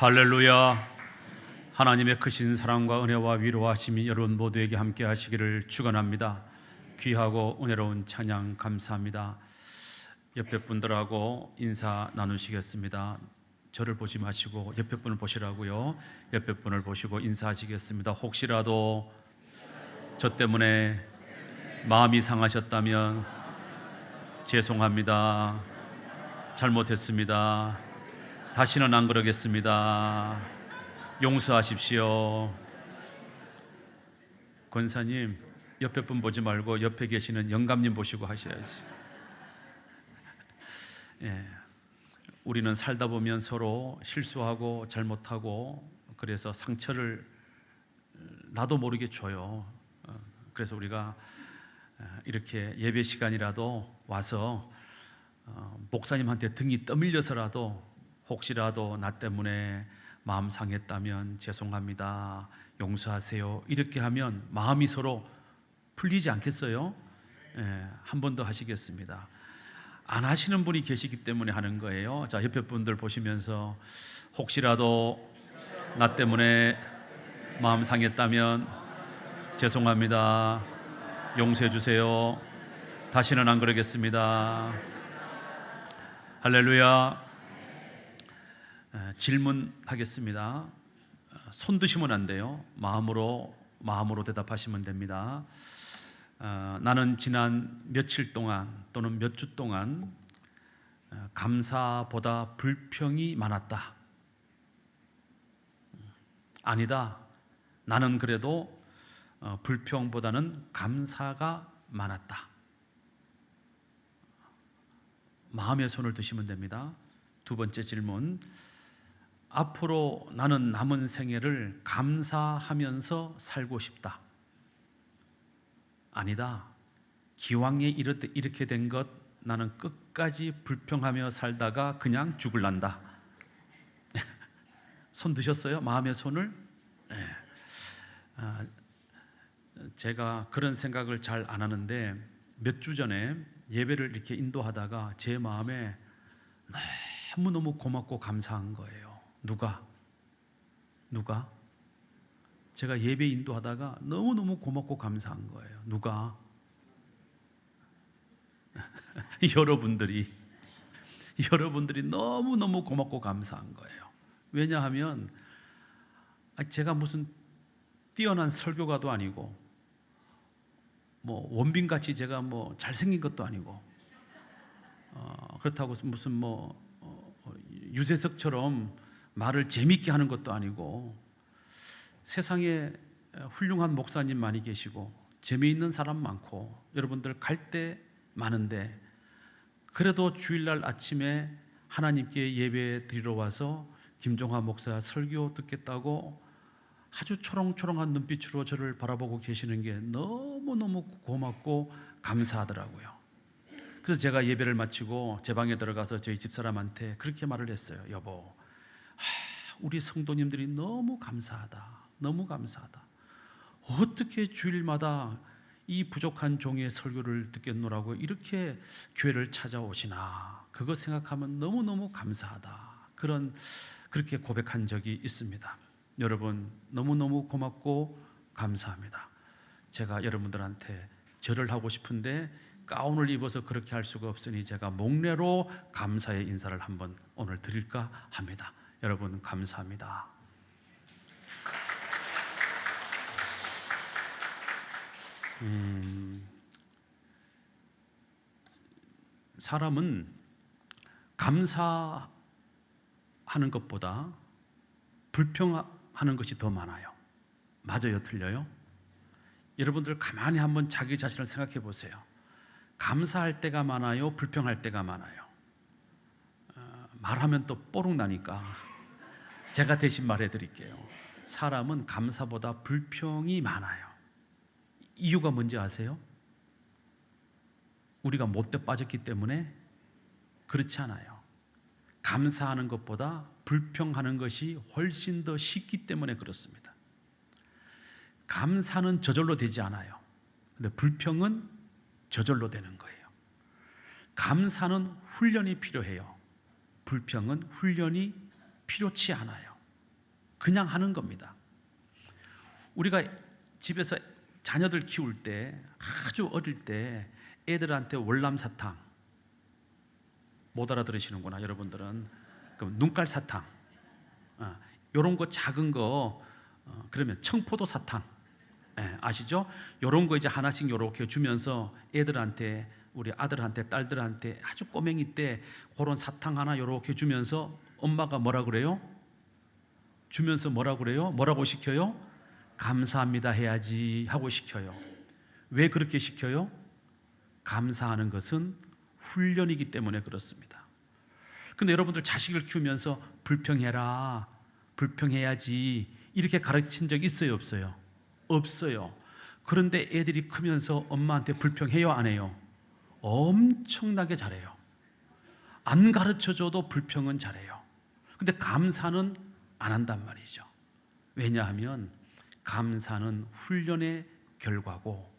할렐루야. 하나님의 크신 사랑과 은혜와 위로하심이 여러분 모두에게 함께 하시기를 축원합니다. 귀하고 은혜로운 찬양 감사합니다. 옆에 분들하고 인사 나누시겠습니다. 저를 보지 마시고 옆에 분을 보시라고요. 옆에 분을 보시고 인사하시겠습니다. 혹시라도 저 때문에 마음이 상하셨다면 죄송합니다. 잘못했습니다. 다시는 안 그러겠습니다. 용서하십시오. 권사님, 옆에 분 보지 말고 옆에 계시는 영감님 보시고 하셔야지. 예, 우리는 살다 보면 서로 실수하고 잘못하고 그래서 상처를 나도 모르게 줘요. 그래서 우리가 이렇게 예배 시간이라도 와서 목사님한테 등이 떠밀려서라도 혹시라도 나 때문에 마음 상했다면 죄송합니다. 용서하세요. 이렇게 하면 마음이 서로 풀리지 않겠어요? 예, 한 번 더 하시겠습니다. 안 하시는 분이 계시기 때문에 하는 거예요. 자, 옆에 분들 보시면서 혹시라도 나 때문에 마음 상했다면 죄송합니다. 용서해 주세요. 다시는 안 그러겠습니다. 할렐루야. 질문하겠습니다. 손 드시면 안 돼요. 마음으로 대답하시면 됩니다. 나는 지난 며칠 동안 또는 몇 주 동안 감사보다 불평이 많았다. 아니다. 나는 그래도 불평보다는 감사가 많았다. 마음의 손을 드시면 됩니다. 두 번째 질문. 앞으로 나는 남은 생애를 감사하면서 살고 싶다. 아니다. 기왕에 이렇게 된 것 나는 끝까지 불평하며 살다가 그냥 죽을란다. 손 드셨어요? 마음의 손을? 네. 제가 그런 생각을 잘 안 하는데 몇 주 전에 예배를 이렇게 인도하다가 제 마음에 너무너무 고맙고 감사한 거예요. 누가? 제가 예배 인도하다가 너무너무 고맙고 감사한 거예요. 누가? 여러분들이 너무너무 고맙고 감사한 거예요. 왜냐하면 제가 무슨 뛰어난 설교가도 아니고 뭐 원빈같이 제가 뭐 잘생긴 것도 아니고 그렇다고 무슨 유재석처럼 말을 재밌게 하는 것도 아니고 세상에 훌륭한 목사님 많이 계시고 재미있는 사람 많고 여러분들 갈 때 많은데 그래도 주일날 아침에 하나님께 예배 드리러 와서 김종화 목사 설교 듣겠다고 아주 초롱초롱한 눈빛으로 저를 바라보고 계시는 게 너무너무 고맙고 감사하더라고요. 그래서 제가 예배를 마치고 제 방에 들어가서 저희 집사람한테 그렇게 말을 했어요. 여보, 우리 성도님들이 너무 감사하다. 너무 감사하다. 어떻게 주일마다 이 부족한 종의 설교를 듣겠노라고 이렇게 교회를 찾아오시나. 그거 생각하면 너무너무 감사하다. 그렇게 고백한 적이 있습니다. 여러분 너무너무 고맙고 감사합니다. 제가 여러분들한테 절을 하고 싶은데 가운을 입어서 그렇게 할 수가 없으니 제가 목례로 감사의 인사를 한번 오늘 드릴까 합니다. 여러분 감사합니다. 사람은 감사하는 것보다 불평하는 것이 더 많아요. 맞아요? 틀려요? 여러분들 가만히 한번 자기 자신을 생각해 보세요. 감사할 때가 많아요? 불평할 때가 많아요? 말하면 또 뽀록 나니까 제가 대신 말해 드릴게요. 사람은 감사보다 불평이 많아요. 이유가 뭔지 아세요? 우리가 못돼 빠졌기 때문에? 그렇지 않아요. 감사하는 것보다 불평하는 것이 훨씬 더 쉽기 때문에 그렇습니다. 감사는 저절로 되지 않아요. 근데 불평은 저절로 되는 거예요. 감사는 훈련이 필요해요. 불평은 훈련이 필요치 않아요. 그냥 하는 겁니다. 우리가 집에서 자녀들 키울 때, 아주 어릴 때 애들한테 월남사탕, 못 알아들으시는구나 여러분들은. 그럼 눈깔 사탕, 이런 거 작은 거, 그러면 청포도 사탕, 아시죠? 이런 거 이제 하나씩 이렇게 주면서 애들한테, 우리 아들한테 딸들한테 아주 꼬맹이 때 그런 사탕 하나 이렇게 주면서 엄마가 뭐라 그래요? 주면서 뭐라 그래요? 뭐라고 시켜요? 감사합니다 해야지 하고 시켜요. 왜 그렇게 시켜요? 감사하는 것은 훈련이기 때문에 그렇습니다. 근데 여러분들 자식을 키우면서 불평해라, 불평해야지 이렇게 가르친 적 있어요, 없어요? 없어요. 그런데 애들이 크면서 엄마한테 불평해요, 안 해요? 엄청나게 잘해요. 안 가르쳐줘도 불평은 잘해요. 근데 감사는 안 한단 말이죠. 왜냐하면 감사는 훈련의 결과고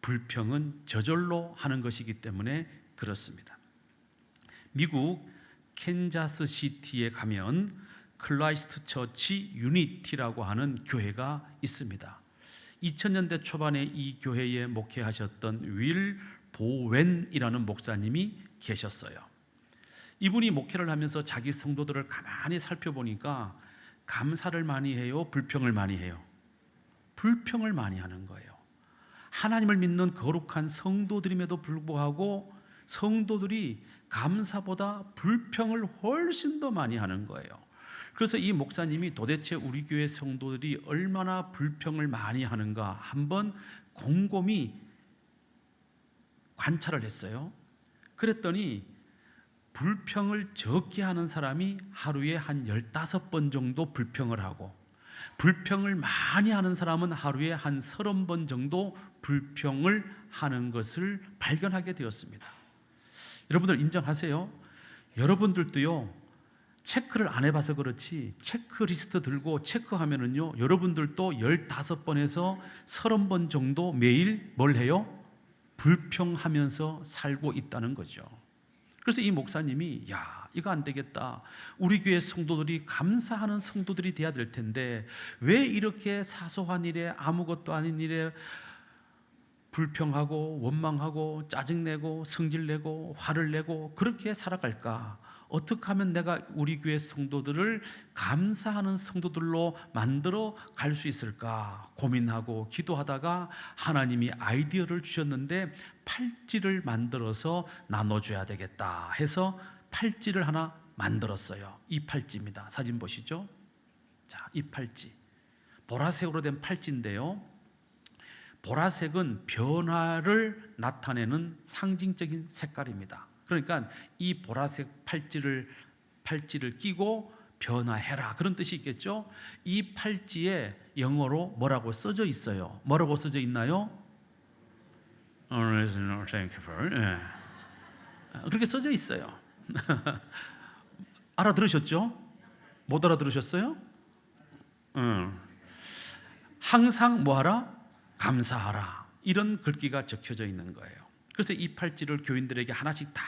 불평은 저절로 하는 것이기 때문에 그렇습니다. 미국 캔자스 시티에 가면 클라이스트 처치 유니티라고 하는 교회가 있습니다. 2000년대 초반에 이 교회에 목회하셨던 윌 보웬이라는 목사님이 계셨어요. 이분이 목회를 하면서 자기 성도들을 가만히 살펴보니까 감사를 많이 해요? 불평을 많이 해요? 불평을 많이 하는 거예요. 하나님을 믿는 거룩한 성도들임에도 불구하고 성도들이 감사보다 불평을 훨씬 더 많이 하는 거예요. 그래서 이 목사님이 도대체 우리 교회 성도들이 얼마나 불평을 많이 하는가 한번 곰곰이 관찰을 했어요. 그랬더니 불평을 적게 하는 사람이 하루에 한 15번 정도 불평을 하고, 불평을 많이 하는 사람은 하루에 한 30번 정도 불평을 하는 것을 발견하게 되었습니다. 여러분들 인정하세요? 여러분들도요, 체크를 안 해봐서 그렇지 체크리스트 들고 체크하면은요, 여러분들도 15번에서 30번 정도 매일 뭘 해요? 불평하면서 살고 있다는 거죠. 그래서 이 목사님이 이거 안 되겠다. 우리 교회 성도들이 감사하는 성도들이 돼야 될 텐데 왜 이렇게 사소한 일에, 아무것도 아닌 일에 불평하고 원망하고 짜증내고 성질내고 화를 내고 그렇게 살아갈까? 어떻게 하면 내가 우리 교회 성도들을 감사하는 성도들로 만들어 갈 수 있을까 고민하고 기도하다가 하나님이 아이디어를 주셨는데 팔찌를 만들어서 나눠줘야 되겠다 해서 팔찌를 하나 만들었어요. 이 팔찌입니다. 사진 보시죠. 자, 이 팔찌 보라색으로 된 팔찌인데요, 보라색은 변화를 나타내는 상징적인 색깔입니다. 그러니까 이 보라색 팔찌를 끼고 변화해라 그런 뜻이 있겠죠. 이 팔찌에 영어로 뭐라고 써져 있어요? 뭐라고 써져 있나요? 그렇게 써져 있어요. 알아들으셨죠? 못 알아들으셨어요? 항상 뭐하라? 감사하라. 이런 글귀가 적혀져 있는 거예요. 그래서 이 팔찌를 교인들에게 하나씩 다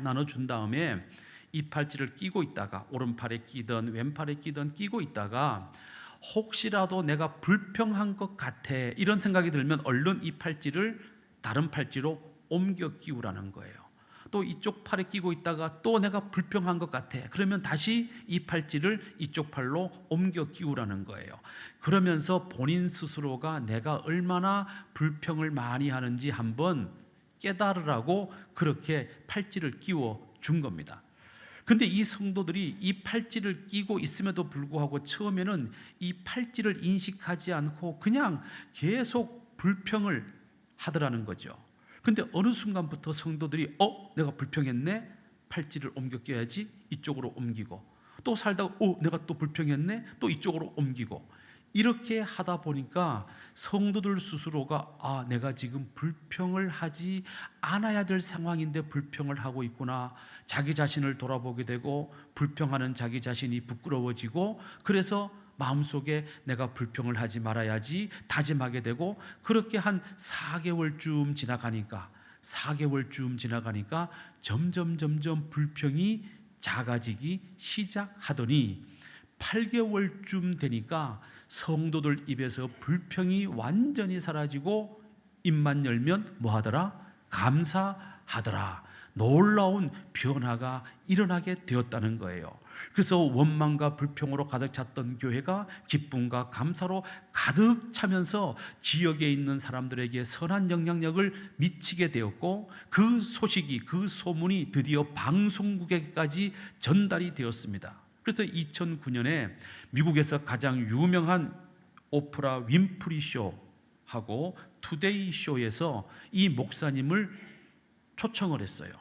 나눠준 다음에 이 팔찌를 끼고 있다가 오른팔에 끼든 왼팔에 끼든 끼고 있다가 혹시라도 내가 불평한 것 같아 이런 생각이 들면 얼른 이 팔찌를 다른 팔찌로 옮겨 끼우라는 거예요. 또 이쪽 팔에 끼고 있다가 또 내가 불평한 것 같아 그러면 다시 이 팔찌를 이쪽 팔로 옮겨 끼우라는 거예요. 그러면서 본인 스스로가 내가 얼마나 불평을 많이 하는지 한번 깨달으라고 그렇게 팔찌를 끼워 준 겁니다. 근데 이 성도들이 이 팔찌를 끼고 있음에도 불구하고 처음에는 이 팔찌를 인식하지 않고 그냥 계속 불평을 하더라는 거죠. 근데 어느 순간부터 성도들이 내가 불평했네? 팔찌를 옮겨 껴야지. 이쪽으로 옮기고 또 살다가 내가 또 불평했네? 또 이쪽으로 옮기고 이렇게 하다 보니까 성도들 스스로가 내가 지금 불평을 하지 않아야 될 상황인데 불평을 하고 있구나. 자기 자신을 돌아보게 되고 불평하는 자기 자신이 부끄러워지고 그래서 마음속에 내가 불평을 하지 말아야지 다짐하게 되고 그렇게 한 4개월쯤 지나가니까 점점 불평이 작아지기 시작하더니 8개월쯤 되니까 성도들 입에서 불평이 완전히 사라지고 입만 열면 뭐 하더라? 감사하더라. 놀라운 변화가 일어나게 되었다는 거예요. 그래서 원망과 불평으로 가득 찼던 교회가 기쁨과 감사로 가득 차면서 지역에 있는 사람들에게 선한 영향력을 미치게 되었고, 그 소식이, 그 소문이 드디어 방송국에까지 전달이 되었습니다. 그래서 2009년에 미국에서 가장 유명한 오프라 윈프리 쇼하고 투데이 쇼에서 이 목사님을 초청을 했어요.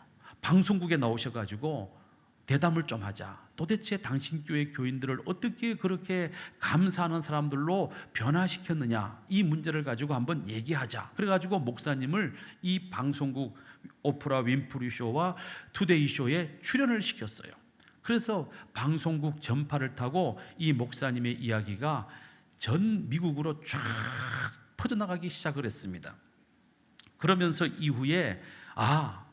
방송국에 나오셔가지고 대담을 좀 하자. 도대체 당신 교회 교인들을 어떻게 그렇게 감사하는 사람들로 변화시켰느냐, 이 문제를 가지고 한번 얘기하자. 그래가지고 목사님을 이 방송국 오프라 윈프리 쇼와 투데이 쇼에 출연을 시켰어요. 그래서 방송국 전파를 타고 이 목사님의 이야기가 전 미국으로 쫙 퍼져나가기 시작을 했습니다. 그러면서 이후에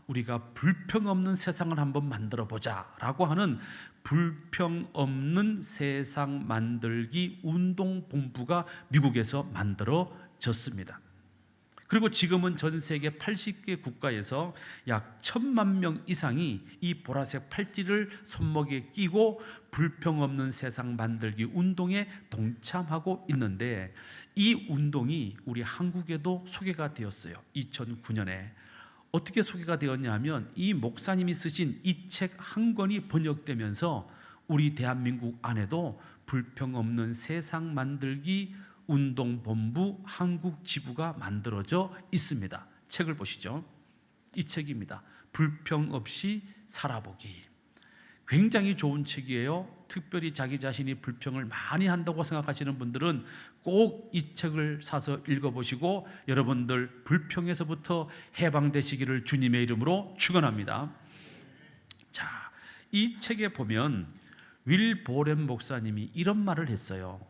우리가 불평 없는 세상을 한번 만들어 보자 라고 하는 불평 없는 세상 만들기 운동본부가 미국에서 만들어졌습니다. 그리고 지금은 전 세계 80개 국가에서 약 1,000만 명 이상이 이 보라색 팔찌를 손목에 끼고 불평 없는 세상 만들기 운동에 동참하고 있는데, 이 운동이 우리 한국에도 소개가 되었어요. 2009년에 어떻게 소개가 되었냐 하면, 이 목사님이 쓰신 이 책 한 권이 번역되면서 우리 대한민국 안에도 불평 없는 세상 만들기 운동본부 한국 지부가 만들어져 있습니다. 책을 보시죠. 이 책입니다. 불평 없이 살아보기. 굉장히 좋은 책이에요. 특별히 자기 자신이 불평을 많이 한다고 생각하시는 분들은 꼭 이 책을 사서 읽어보시고 여러분들 불평에서부터 해방되시기를 주님의 이름으로 축원합니다. 자, 이 책에 보면 윌 보렘 목사님이 이런 말을 했어요.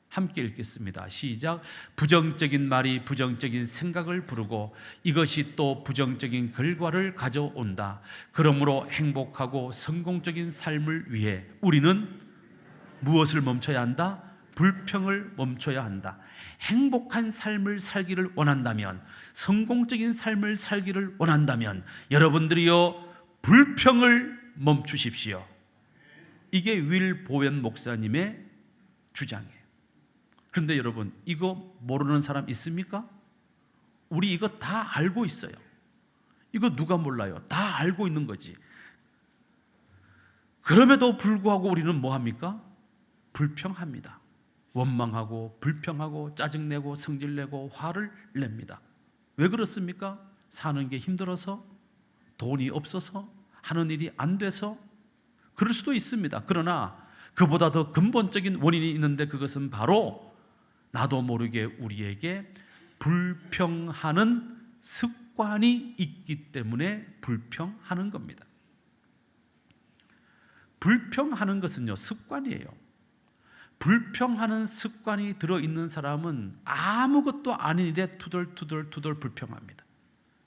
함께 읽겠습니다. 시작. 부정적인 말이 부정적인 생각을 부르고 이것이 또 부정적인 결과를 가져온다. 그러므로 행복하고 성공적인 삶을 위해 우리는 무엇을 멈춰야 한다? 불평을 멈춰야 한다. 행복한 삶을 살기를 원한다면, 성공적인 삶을 살기를 원한다면 여러분들이요, 불평을 멈추십시오. 이게 윌 보웬 목사님의 주장이에요. 그런데 여러분, 이거 모르는 사람 있습니까? 우리 이거 다 알고 있어요. 이거 누가 몰라요? 다 알고 있는 거지. 그럼에도 불구하고 우리는 뭐 합니까? 불평합니다. 원망하고 불평하고 짜증내고 성질내고 화를 냅니다. 왜 그렇습니까? 사는 게 힘들어서, 돈이 없어서, 하는 일이 안 돼서 그럴 수도 있습니다. 그러나 그보다 더 근본적인 원인이 있는데, 그것은 바로 나도 모르게 우리에게 불평하는 습관이 있기 때문에 불평하는 겁니다. 불평하는 것은요, 습관이에요. 불평하는 습관이 들어있는 사람은 아무것도 아닌 일에 투덜투덜 불평합니다.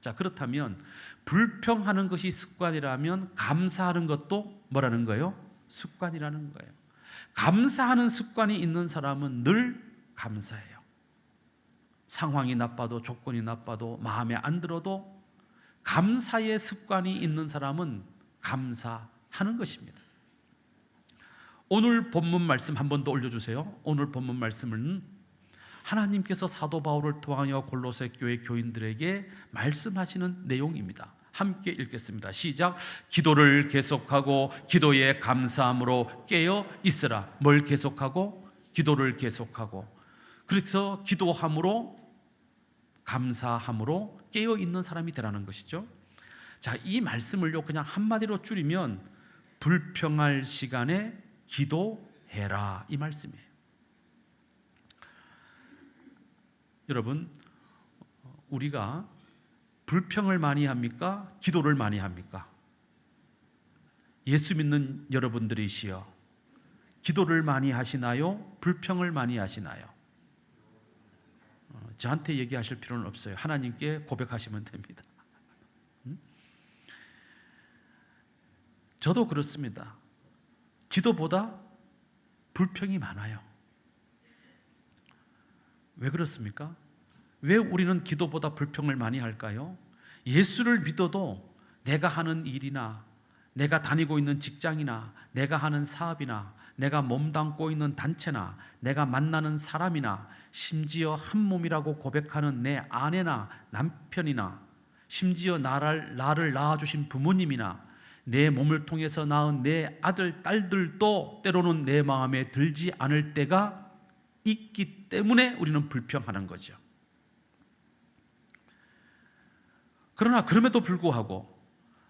자, 그렇다면 불평하는 것이 습관이라면 감사하는 것도 뭐라는 거예요? 습관이라는 거예요. 감사하는 습관이 있는 사람은 늘 감사해요. 상황이 나빠도, 조건이 나빠도, 마음에 안 들어도 감사의 습관이 있는 사람은 감사하는 것입니다. 오늘 본문 말씀 한 번 더 올려주세요. 오늘 본문 말씀은 하나님께서 사도 바울을 통하여 골로새 교회 교인들에게 말씀하시는 내용입니다. 함께 읽겠습니다. 시작. 기도를 계속하고 기도에 감사함으로 깨어 있으라. 뭘 계속하고? 기도를 계속하고. 그래서 기도함으로, 감사함으로 깨어 있는 사람이 되라는 것이죠. 자, 이 말씀을요 그냥 한마디로 줄이면 불평할 시간에 기도해라, 이 말씀이에요. 여러분, 우리가 불평을 많이 합니까? 기도를 많이 합니까? 예수 믿는 여러분들이시여, 기도를 많이 하시나요? 불평을 많이 하시나요? 저한테 얘기하실 필요는 없어요. 하나님께 고백하시면 됩니다. 저도 그렇습니다. 기도보다 불평이 많아요. 왜 그렇습니까? 왜 우리는 기도보다 불평을 많이 할까요? 예수를 믿어도 내가 하는 일이나 내가 다니고 있는 직장이나 내가 하는 사업이나 내가 몸담고 있는 단체나 내가 만나는 사람이나 심지어 한 몸이라고 고백하는 내 아내나 남편이나 심지어 나를 낳아주신 부모님이나 내 몸을 통해서 낳은 내 아들, 딸들도 때로는 내 마음에 들지 않을 때가 있기 때문에 우리는 불평하는 거죠. 그러나 그럼에도 불구하고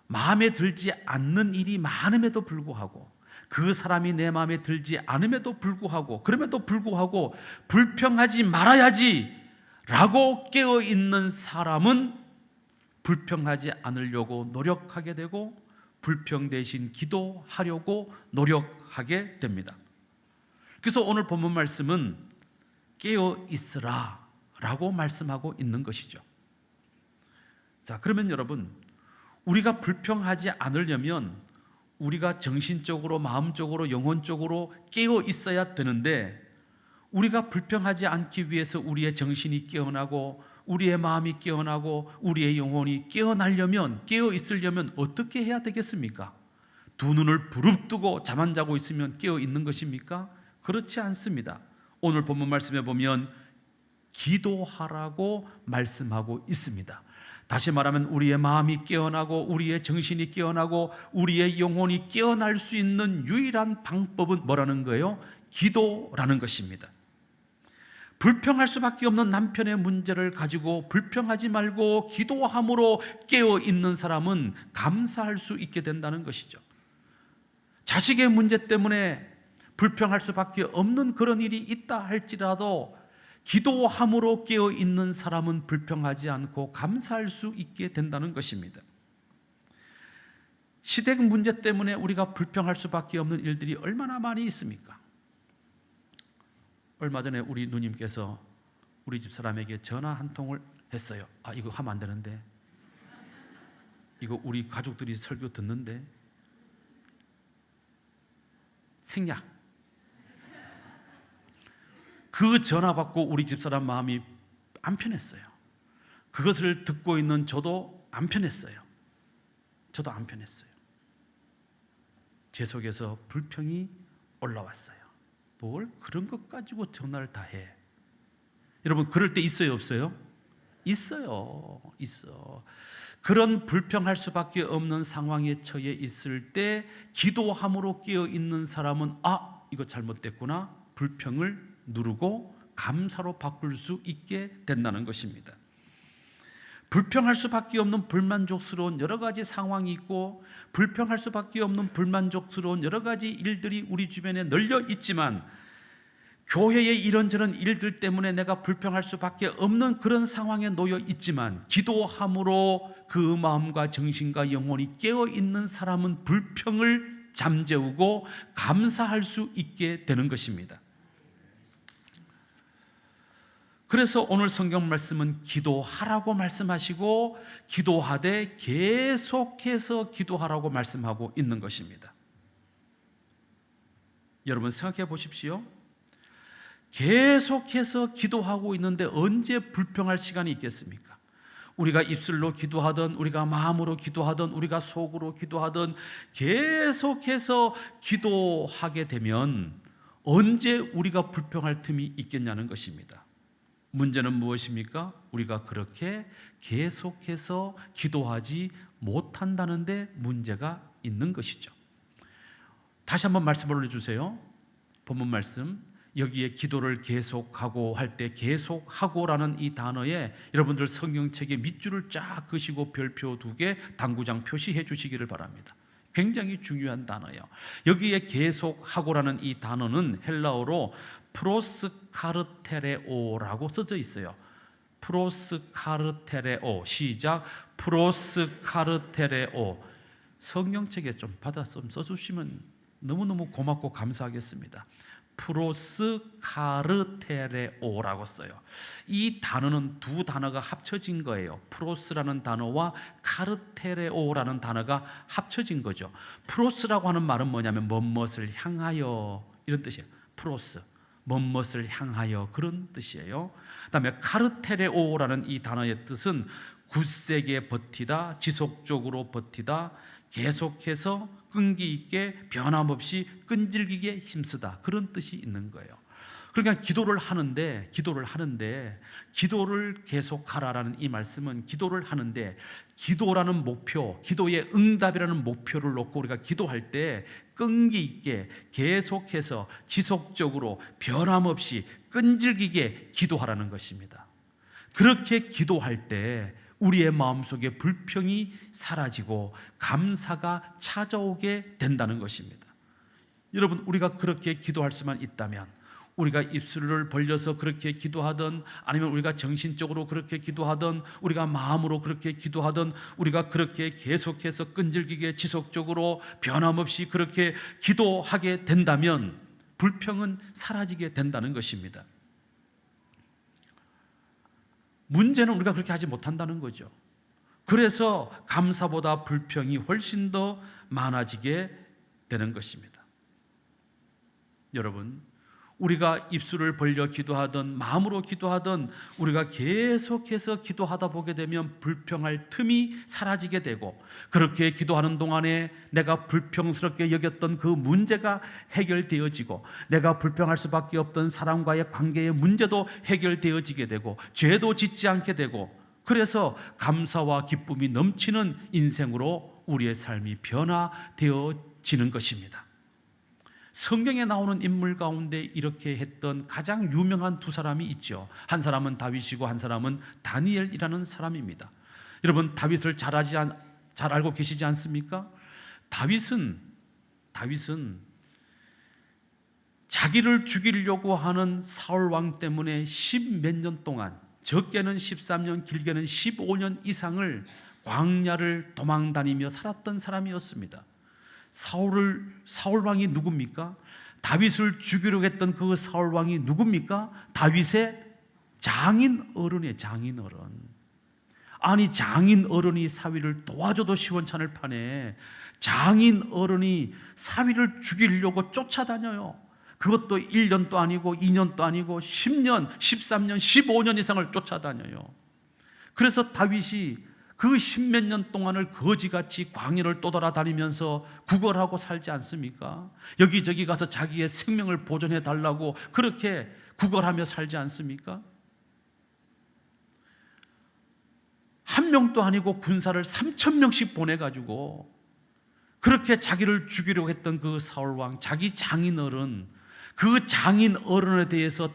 마음에 들지 않는 일이 많음에도 불구하고 그 사람이 내 마음에 들지 않음에도 불구하고 그럼에도 불구하고 불평하지 말아야지 라고 깨어있는 사람은 불평하지 않으려고 노력하게 되고 불평 대신 기도하려고 노력하게 됩니다. 그래서 오늘 본문 말씀은 깨어있으라 라고 말씀하고 있는 것이죠. 자, 그러면 여러분, 우리가 불평하지 않으려면 우리가 정신적으로, 마음적으로, 영혼적으로 깨어 있어야 되는데 우리가 불평하지 않기 위해서 우리의 정신이 깨어나고 우리의 마음이 깨어나고 우리의 영혼이 깨어나려면, 깨어 있으려면 어떻게 해야 되겠습니까? 두 눈을 부릅뜨고 잠 안 자고 있으면 깨어 있는 것입니까? 그렇지 않습니다. 오늘 본문 말씀에 보면 기도하라고 말씀하고 있습니다. 다시 말하면 우리의 마음이 깨어나고 우리의 정신이 깨어나고 우리의 영혼이 깨어날 수 있는 유일한 방법은 뭐라는 거예요? 기도라는 것입니다. 불평할 수밖에 없는 남편의 문제를 가지고 불평하지 말고 기도함으로 깨어 있는 사람은 감사할 수 있게 된다는 것이죠. 자식의 문제 때문에 불평할 수밖에 없는 그런 일이 있다 할지라도 기도함으로 깨어 있는 사람은 불평하지 않고 감사할 수 있게 된다는 것입니다. 시댁 문제 때문에 우리가 불평할 수밖에 없는 일들이 얼마나 많이 있습니까? 얼마 전에 우리 누님께서 우리 집 사람에게 전화 한 통을 했어요. 아, 이거 하면 안 되는데, 이거 우리 가족들이 설교 듣는데, 생략. 그 전화 받고 우리 집사람 마음이 안 편했어요. 그것을 듣고 있는 저도 안 편했어요. 저도 안 편했어요. 제 속에서 불평이 올라왔어요. 뭘 그런 것 가지고 전화를 다 해? 여러분, 그럴 때 있어요, 없어요? 있어요. 있어. 그런 불평할 수밖에 없는 상황에 처해 있을 때 기도함으로 깨어 있는 사람은 아, 이거 잘못됐구나. 불평을 누르고 감사로 바꿀 수 있게 된다는 것입니다. 불평할 수밖에 없는 불만족스러운 여러 가지 상황이 있고 불평할 수밖에 없는 불만족스러운 여러 가지 일들이 우리 주변에 널려 있지만 교회의 이런저런 일들 때문에 내가 불평할 수밖에 없는 그런 상황에 놓여 있지만 기도함으로 그 마음과 정신과 영혼이 깨어 있는 사람은 불평을 잠재우고 감사할 수 있게 되는 것입니다. 그래서 오늘 성경 말씀은 기도하라고 말씀하시고 기도하되 계속해서 기도하라고 말씀하고 있는 것입니다. 여러분 생각해 보십시오. 계속해서 기도하고 있는데 언제 불평할 시간이 있겠습니까? 우리가 입술로 기도하든 우리가 마음으로 기도하든 우리가 속으로 기도하든 계속해서 기도하게 되면 언제 우리가 불평할 틈이 있겠냐는 것입니다. 문제는 무엇입니까? 우리가 그렇게 계속해서 기도하지 못한다는 데 문제가 있는 것이죠. 다시 한번 말씀을 올려주세요. 본문 말씀, 여기에 기도를 계속하고 할 때 계속하고라는 이 단어에 여러분들 성경책에 밑줄을 쫙 그시고 별표 2개 당구장 표시해 주시기를 바랍니다. 굉장히 중요한 단어예요. 여기에 계속하고라는 이 단어는 헬라어로 프로스카르테레오라고 써져 있어요. 프로스카르테레오. 시작. 프로스카르테레오. 성경책에 좀 받아 좀 써주시면 너무너무 고맙고 감사하겠습니다. 프로스카르테레오라고 써요. 이 단어는 두 단어가 합쳐진 거예요. 프로스라는 단어와 카르테레오라는 단어가 합쳐진 거죠. 프로스라고 하는 말은 뭐냐면 무엇을 향하여 이런 뜻이에요. 프로스, 뭐뭇을 향하여, 그런 뜻이에요. 그다음에 카르테레오라는 이 단어의 뜻은 굳세게 버티다, 지속적으로 버티다, 계속해서 끈기 있게 변함없이 끈질기게 힘쓰다, 그런 뜻이 있는 거예요. 그러니까 기도를 하는데 기도를 계속하라라는 이 말씀은 기도를 하는데 기도라는 목표, 기도의 응답이라는 목표를 놓고 우리가 기도할 때 끈기 있게 계속해서 지속적으로 변함없이 끈질기게 기도하라는 것입니다. 그렇게 기도할 때 우리의 마음속에 불평이 사라지고 감사가 찾아오게 된다는 것입니다. 여러분, 우리가 그렇게 기도할 수만 있다면, 우리가 입술을 벌려서 그렇게 기도하든, 아니면 우리가 정신적으로 그렇게 기도하든, 우리가 마음으로 그렇게 기도하든, 우리가 그렇게 계속해서 끈질기게 지속적으로 변함없이 그렇게 기도하게 된다면 불평은 사라지게 된다는 것입니다. 문제는 우리가 그렇게 하지 못한다는 거죠. 그래서 감사보다 불평이 훨씬 더 많아지게 되는 것입니다. 여러분, 우리가 입술을 벌려 기도하든 마음으로 기도하든 우리가 계속해서 기도하다 보게 되면 불평할 틈이 사라지게 되고, 그렇게 기도하는 동안에 내가 불평스럽게 여겼던 그 문제가 해결되어지고, 내가 불평할 수밖에 없던 사람과의 관계의 문제도 해결되어지게 되고, 죄도 짓지 않게 되고, 그래서 감사와 기쁨이 넘치는 인생으로 우리의 삶이 변화되어지는 것입니다. 성경에 나오는 인물 가운데 이렇게 했던 가장 유명한 두 사람이 있죠. 한 사람은 다윗이고 한 사람은 다니엘이라는 사람입니다. 여러분, 다윗을 잘 알고 계시지 않습니까? 다윗은 자기를 죽이려고 하는 사울 왕 때문에 10몇 년 동안, 적게는 13년, 길게는 15년 이상을 광야를 도망다니며 살았던 사람이었습니다. 사울 왕이 누굽니까? 다윗을 죽이려고 했던 그 사울 왕이 누굽니까? 다윗의 장인 어른이에요. 장인 어른. 아니, 장인 어른이 사위를 도와줘도 시원찮을 판에 장인 어른이 사위를 죽이려고 쫓아다녀요. 그것도 1년도 아니고 2년도 아니고 10년, 13년, 15년 이상을 쫓아다녀요. 그래서 다윗이 그 10몇 년 동안을 거지같이 광야를 떠돌아다니면서 구걸하고 살지 않습니까? 여기저기 가서 자기의 생명을 보존해 달라고 그렇게 구걸하며 살지 않습니까? 한 명도 아니고 군사를 3,000명씩 보내가지고 그렇게 자기를 죽이려고 했던 그 사울왕, 자기 장인어른, 그 장인어른에 대해서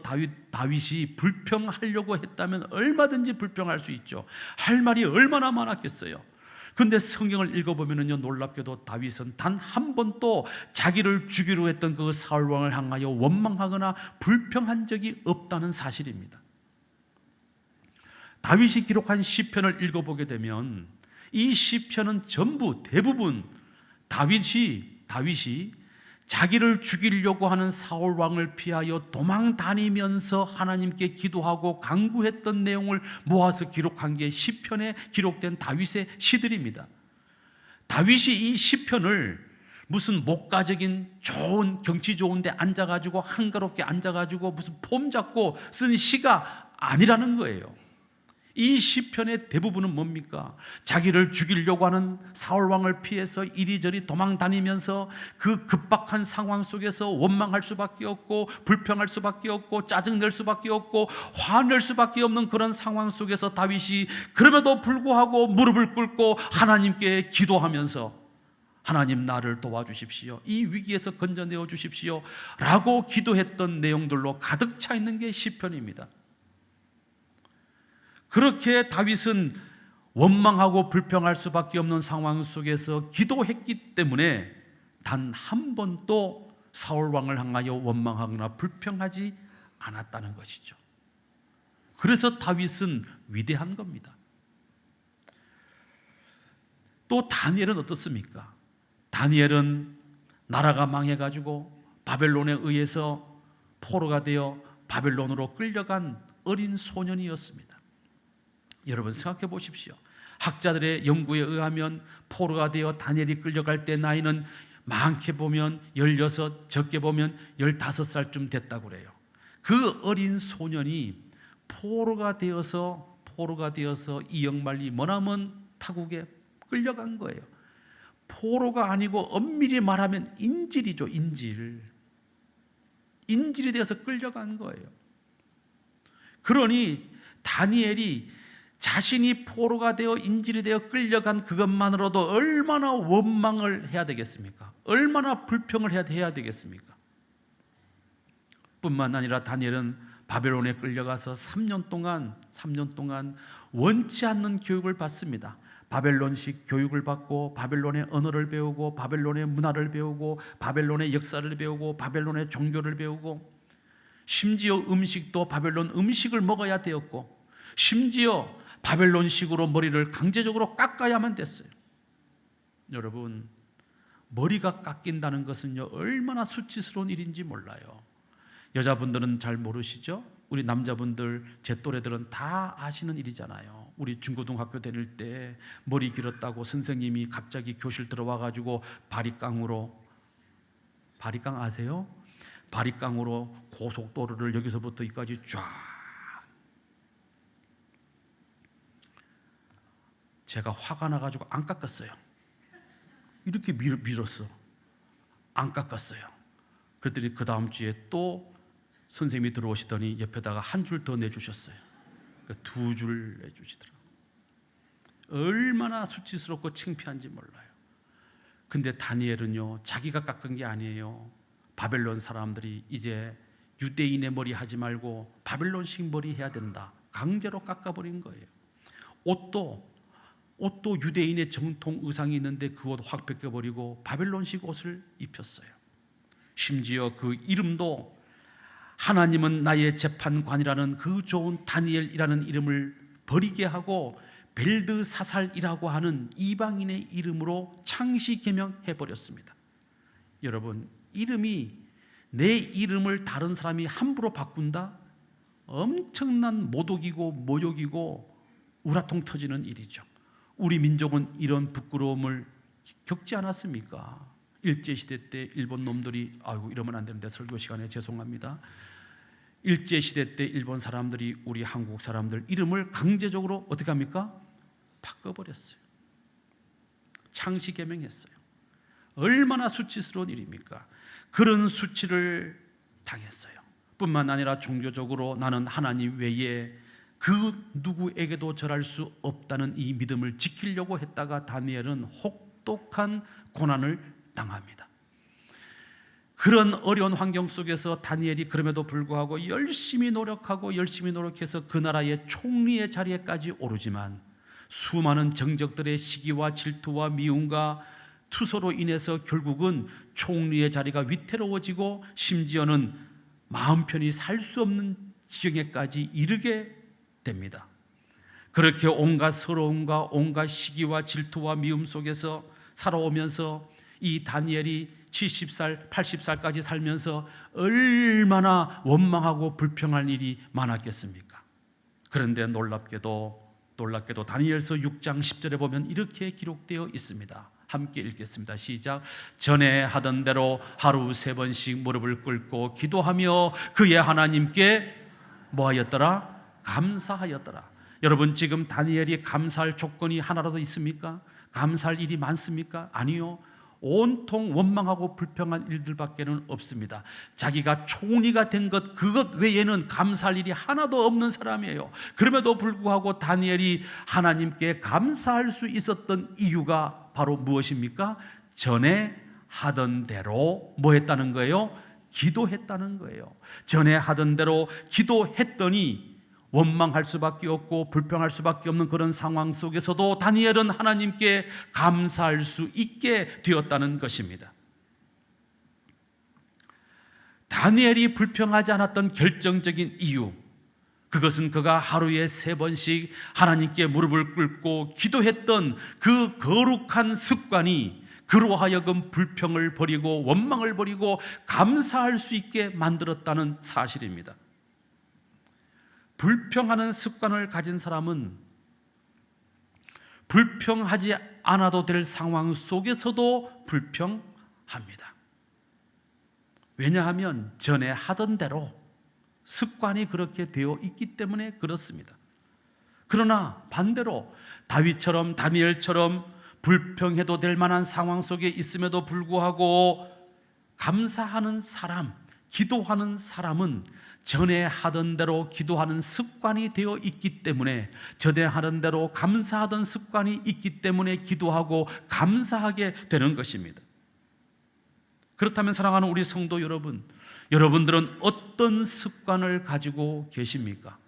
다윗이 불평하려고 했다면 얼마든지 불평할 수 있죠. 할 말이 얼마나 많았겠어요. 그런데 성경을 읽어보면요, 놀랍게도 다윗은 단 한 번도 자기를 죽이려고 했던 그 사울왕을 향하여 원망하거나 불평한 적이 없다는 사실입니다. 다윗이 기록한 시편을 읽어보게 되면 이 시편은 전부 대부분 다윗이 자기를 죽이려고 하는 사울 왕을 피하여 도망 다니면서 하나님께 기도하고 간구했던 내용을 모아서 기록한 게 시편에 기록된 다윗의 시들입니다. 다윗이 이 시편을 무슨 목가적인 좋은 경치 좋은 데 앉아가지고 한가롭게 앉아가지고 무슨 폼 잡고 쓴 시가 아니라는 거예요. 이 시편의 대부분은 뭡니까? 자기를 죽이려고 하는 사울왕을 피해서 이리저리 도망다니면서 그 급박한 상황 속에서 원망할 수밖에 없고 불평할 수밖에 없고 짜증낼 수밖에 없고 화낼 수밖에 없는 그런 상황 속에서 다윗이 그럼에도 불구하고 무릎을 꿇고 하나님께 기도하면서 하나님, 나를 도와주십시오, 이 위기에서 건져내어 주십시오 라고 기도했던 내용들로 가득 차 있는 게 시편입니다. 그렇게 다윗은 원망하고 불평할 수밖에 없는 상황 속에서 기도했기 때문에 단 한 번도 사울 왕을 향하여 원망하거나 불평하지 않았다는 것이죠. 그래서 다윗은 위대한 겁니다. 또 다니엘은 어떻습니까? 다니엘은 나라가 망해가지고 바벨론에 의해서 포로가 되어 바벨론으로 끌려간 어린 소년이었습니다. 여러분, 생각해 보십시오. 학자들의 연구에 의하면 포로가 되어 다니엘이 끌려갈 때 나이는 많게 보면 16, 적게 보면 15살쯤 됐다고 그래요. 그 어린 소년이 포로가 되어서 이역만리 머나먼 타국에 끌려간 거예요. 포로가 아니고 엄밀히 말하면 인질이죠. 인질이 되어서 끌려간 거예요. 그러니 다니엘이 자신이 포로가 되어 인질이 되어 끌려간 그것만으로도 얼마나 원망을 해야 되겠습니까? 얼마나 불평을 해야 되겠습니까? 뿐만 아니라 다니엘은 바벨론에 끌려가서 3년 동안 원치 않는 교육을 받습니다. 바벨론식 교육을 받고 바벨론의 언어를 배우고 바벨론의 문화를 배우고 바벨론의 역사를 배우고 바벨론의 종교를 배우고 심지어 음식도 바벨론 음식을 먹어야 되었고 심지어 바벨론식으로 머리를 강제적으로 깎아야만 됐어요. 여러분, 머리가 깎인다는 것은요 얼마나 수치스러운 일인지 몰라요. 여자분들은 잘 모르시죠? 우리 남자분들, 제 또래들은 다 아시는 일이잖아요. 우리 중고등학교 다닐 때 머리 길었다고 선생님이 갑자기 교실 들어와가지고 바리깡 아세요? 바리깡으로 고속도로를 여기서부터 여기까지 쫙, 제가 화가 나가지고 안 깎았어요. 이렇게 밀었어. 안 깎았어요. 그랬더니 그 다음 주에 또 선생님이 들어오시더니 옆에다가 한 줄 더 내주셨어요. 2줄 내주시더라고요. 얼마나 수치스럽고 창피한지 몰라요. 근데 다니엘은요 자기가 깎은 게 아니에요. 바벨론 사람들이 이제 유대인의 머리 하지 말고 바벨론식 머리 해야 된다, 강제로 깎아버린 거예요. 옷도 유대인의 정통 의상이 있는데 그 옷 확 벗겨버리고 바벨론식 옷을 입혔어요. 심지어 그 이름도 하나님은 나의 재판관이라는 그 좋은 다니엘이라는 이름을 버리게 하고 벨드사살이라고 하는 이방인의 이름으로 창시 개명해버렸습니다. 여러분, 내 이름을 다른 사람이 함부로 바꾼다? 엄청난 모독이고 모욕이고 우라통 터지는 일이죠. 우리 민족은 이런 부끄러움을 겪지 않았습니까? 일제시대 때 일본 놈들이, 아이고 이러면 안 되는데 설교 시간에 죄송합니다. 일제시대 때 일본 사람들이 우리 한국 사람들 이름을 강제적으로 어떻게 합니까? 바꿔버렸어요. 창시 개명했어요. 얼마나 수치스러운 일입니까? 그런 수치를 당했어요. 뿐만 아니라 종교적으로 나는 하나님 외에 그 누구에게도 절할 수 없다는 이 믿음을 지키려고 했다가 다니엘은 혹독한 고난을 당합니다. 그런 어려운 환경 속에서 다니엘이 그럼에도 불구하고 열심히 노력해서 그 나라의 총리의 자리에까지 오르지만 수많은 정적들의 시기와 질투와 미움과 투소로 인해서 결국은 총리의 자리가 위태로워지고 심지어는 마음 편히 살 수 없는 지경에까지 이르게 됩니다. 그렇게 온갖 서러움과 온갖 시기와 질투와 미움 속에서 살아오면서 이 다니엘이 70살, 80살까지 살면서 얼마나 원망하고 불평할 일이 많았겠습니까? 그런데 놀랍게도 다니엘서 6장 10절에 보면 이렇게 기록되어 있습니다. 함께 읽겠습니다. 시작. 전에 하던 대로 하루 3번씩 무릎을 꿇고 기도하며 그의 하나님께 뭐하였더라? 감사하였더라. 여러분, 지금 다니엘이 감사할 조건이 하나라도 있습니까? 감사할 일이 많습니까? 아니요. 온통 원망하고 불평한 일들밖에는 없습니다. 자기가 총리가 된 것, 그것 외에는 감사할 일이 하나도 없는 사람이에요. 그럼에도 불구하고 다니엘이 하나님께 감사할 수 있었던 이유가 바로 무엇입니까? 전에 하던 대로 뭐 했다는 거예요? 기도했다는 거예요. 전에 하던 대로 기도했더니 원망할 수밖에 없고 불평할 수밖에 없는 그런 상황 속에서도 다니엘은 하나님께 감사할 수 있게 되었다는 것입니다. 다니엘이 불평하지 않았던 결정적인 이유, 그것은 그가 하루에 3번씩 하나님께 무릎을 꿇고 기도했던 그 거룩한 습관이 그로 하여금 불평을 버리고 원망을 버리고 감사할 수 있게 만들었다는 사실입니다. 불평하는 습관을 가진 사람은 불평하지 않아도 될 상황 속에서도 불평하게 합니다. 왜냐하면 전에 하던 대로 습관이 그렇게 되어 있기 때문에 그렇습니다. 그러나 반대로 다윗처럼 다니엘처럼 불평해도 될 만한 상황 속에 있음에도 불구하고 감사하는 사람, 기도하는 사람은 전에 하던 대로 기도하는 습관이 되어 있기 때문에, 전에 하던 대로 감사하던 습관이 있기 때문에 기도하고 감사하게 되는 것입니다. 그렇다면 사랑하는 우리 성도 여러분, 여러분들은 어떤 습관을 가지고 계십니까?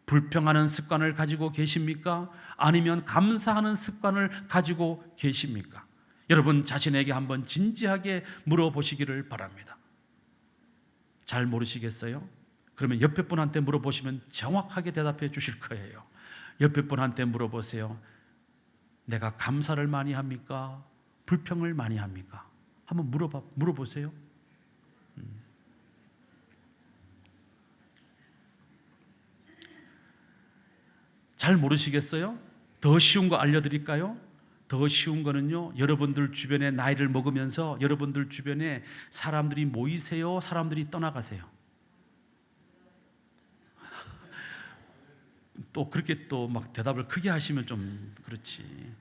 불평하는 습관을 가지고 계십니까? 아니면 감사하는 습관을 가지고 계십니까? 여러분 자신에게 한번 진지하게 물어보시기를 바랍니다. 잘 모르시겠어요? 그러면 옆에 분한테 물어보시면 정확하게 대답해 주실 거예요. 옆에 분한테 물어보세요. 내가 감사를 많이 합니까? 불평을 많이 합니까? 한번 물어보세요. 잘 모르시겠어요? 더 쉬운 거 알려드릴까요? 더 쉬운 거는요, 여러분들 주변에 나이를 먹으면서 여러분들 주변에 사람들이 모이세요? 사람들이 떠나가세요? 또 그렇게 또 막 대답을 크게 하시면 좀 그렇지.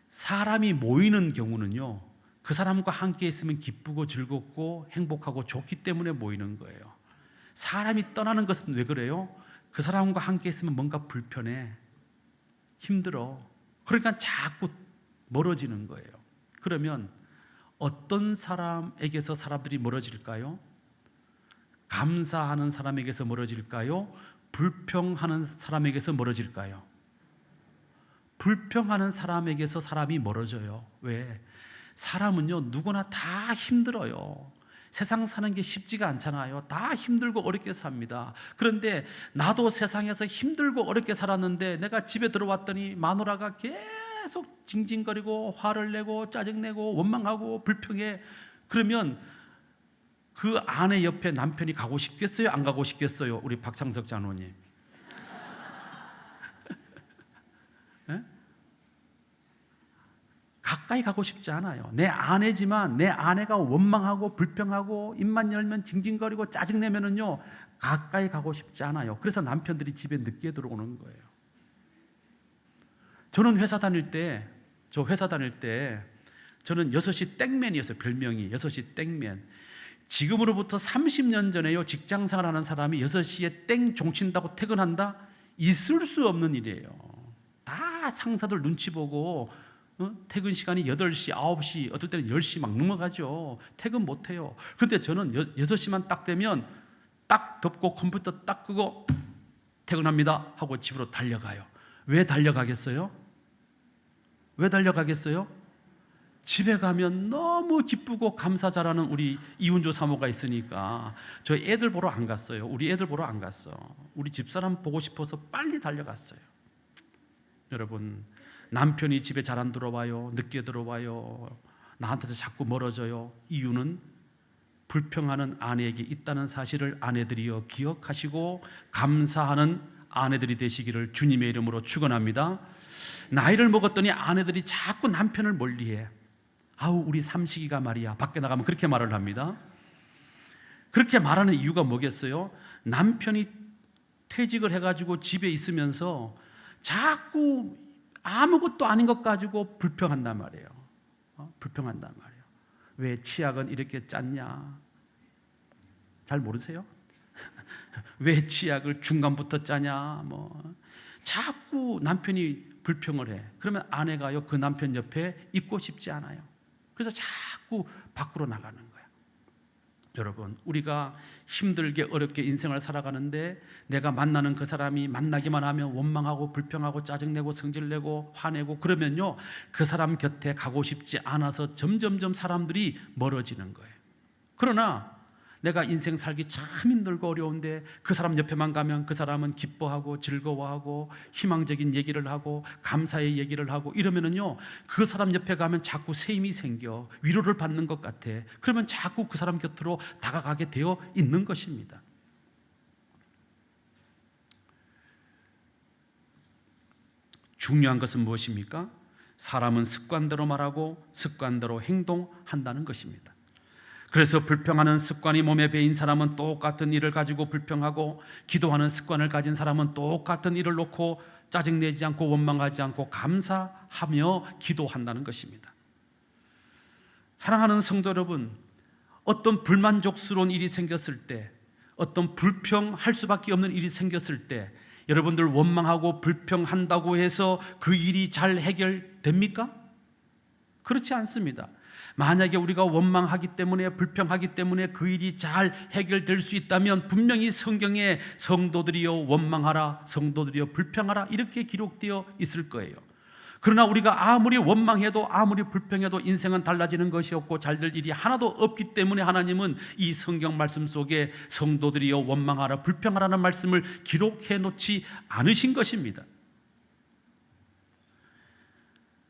사람이 모이는 경우는요, 그 사람과 함께 있으면 기쁘고 즐겁고 행복하고 좋기 때문에 모이는 거예요. 사람이 떠나는 것은 왜 그래요? 그 사람과 함께 있으면 뭔가 불편해, 힘들어. 그러니까 자꾸 멀어지는 거예요. 그러면 어떤 사람에게서 사람들이 멀어질까요? 감사하는 사람에게서 멀어질까요? 불평하는 사람에게서 멀어질까요? 불평하는 사람에게서 사람이 멀어져요. 왜? 사람은요, 누구나 다 힘들어요. 세상 사는 게 쉽지가 않잖아요. 다 힘들고 어렵게 삽니다. 그런데 나도 세상에서 힘들고 어렵게 살았는데 내가 집에 들어왔더니 마누라가 계속 징징거리고 화를 내고 짜증내고 원망하고 불평해. 그러면 그 아내 옆에 남편이 가고 싶겠어요? 안 가고 싶겠어요? 우리 박창석 장로님. 네? 가까이 가고 싶지 않아요. 내 아내지만 내 아내가 원망하고 불평하고 입만 열면 징징거리고 짜증내면은요, 가까이 가고 싶지 않아요. 그래서 남편들이 집에 늦게 들어오는 거예요. 저는 회사 다닐 때 저는 6시 땡맨이었어요. 별명이 6시 땡맨. 지금으로부터 30년 전에요, 직장 생활하는 사람이 6시에 땡 종친다고 퇴근한다? 있을 수 없는 일이에요. 다 상사들 눈치 보고 퇴근 시간이 8시, 9시, 어떨 때는 10시 막 넘어가죠. 퇴근 못해요. 그런데 저는 6시만 딱 되면 딱 덮고 컴퓨터 딱 끄고 퇴근합니다 하고 집으로 달려가요. 왜 달려가겠어요? 왜 달려가겠어요? 집에 가면 너무 기쁘고 감사 잘하는 우리 이운조 사모가 있으니까 저희 애들 보러 안 갔어요. 우리 애들 보러 안 갔어. 우리 집사람 보고 싶어서 빨리 달려갔어요. 여러분, 남편이 집에 잘 안 들어와요. 늦게 들어와요. 나한테서 자꾸 멀어져요. 이유는 불평하는 아내에게 있다는 사실을 아내들이여 기억하시고 감사하는 아내들이 되시기를 주님의 이름으로 축원합니다. 나이를 먹었더니 아내들이 자꾸 남편을 멀리해. 아우, 우리 삼식이가 말이야. 밖에 나가면 그렇게 말을 합니다. 그렇게 말하는 이유가 뭐겠어요? 남편이 퇴직을 해가지고 집에 있으면서 자꾸 아무것도 아닌 것 가지고 불평한단 말이에요. 불평한단 말이에요. 왜 치약은 이렇게 짰냐? 잘 모르세요? 왜 치약을 중간부터 짜냐? 자꾸 남편이 불평을 해. 그러면 아내가요, 그 남편 옆에 있고 싶지 않아요. 그래서 자꾸 밖으로 나가는 거예요. 여러분, 우리가 힘들게 어렵게 인생을 살아가는데 내가 만나는 그 사람이 만나기만 하면 원망하고 불평하고 짜증내고 성질내고 화내고 그러면요, 그 사람 곁에 가고 싶지 않아서 점점점 사람들이 멀어지는 거예요. 그러나 내가 인생 살기 참 힘들고 어려운데 그 사람 옆에만 가면 그 사람은 기뻐하고 즐거워하고 희망적인 얘기를 하고 감사의 얘기를 하고 이러면은요, 그 사람 옆에 가면 자꾸 새 힘이 생겨 위로를 받는 것 같아. 그러면 자꾸 그 사람 곁으로 다가가게 되어 있는 것입니다. 중요한 것은 무엇입니까? 사람은 습관대로 말하고 습관대로 행동한다는 것입니다. 그래서 불평하는 습관이 몸에 배인 사람은 똑같은 일을 가지고 불평하고, 기도하는 습관을 가진 사람은 똑같은 일을 놓고 짜증내지 않고 원망하지 않고 감사하며 기도한다는 것입니다. 사랑하는 성도 여러분, 어떤 불만족스러운 일이 생겼을 때, 어떤 불평할 수밖에 없는 일이 생겼을 때 여러분들 원망하고 불평한다고 해서 그 일이 잘 해결됩니까? 그렇지 않습니다. 만약에 우리가 원망하기 때문에, 불평하기 때문에 그 일이 잘 해결될 수 있다면 분명히 성경에 성도들이여 원망하라, 성도들이여 불평하라 이렇게 기록되어 있을 거예요. 그러나 우리가 아무리 원망해도 아무리 불평해도 인생은 달라지는 것이 없고 잘될 일이 하나도 없기 때문에 하나님은 이 성경 말씀 속에 성도들이여 원망하라, 불평하라는 말씀을 기록해 놓지 않으신 것입니다.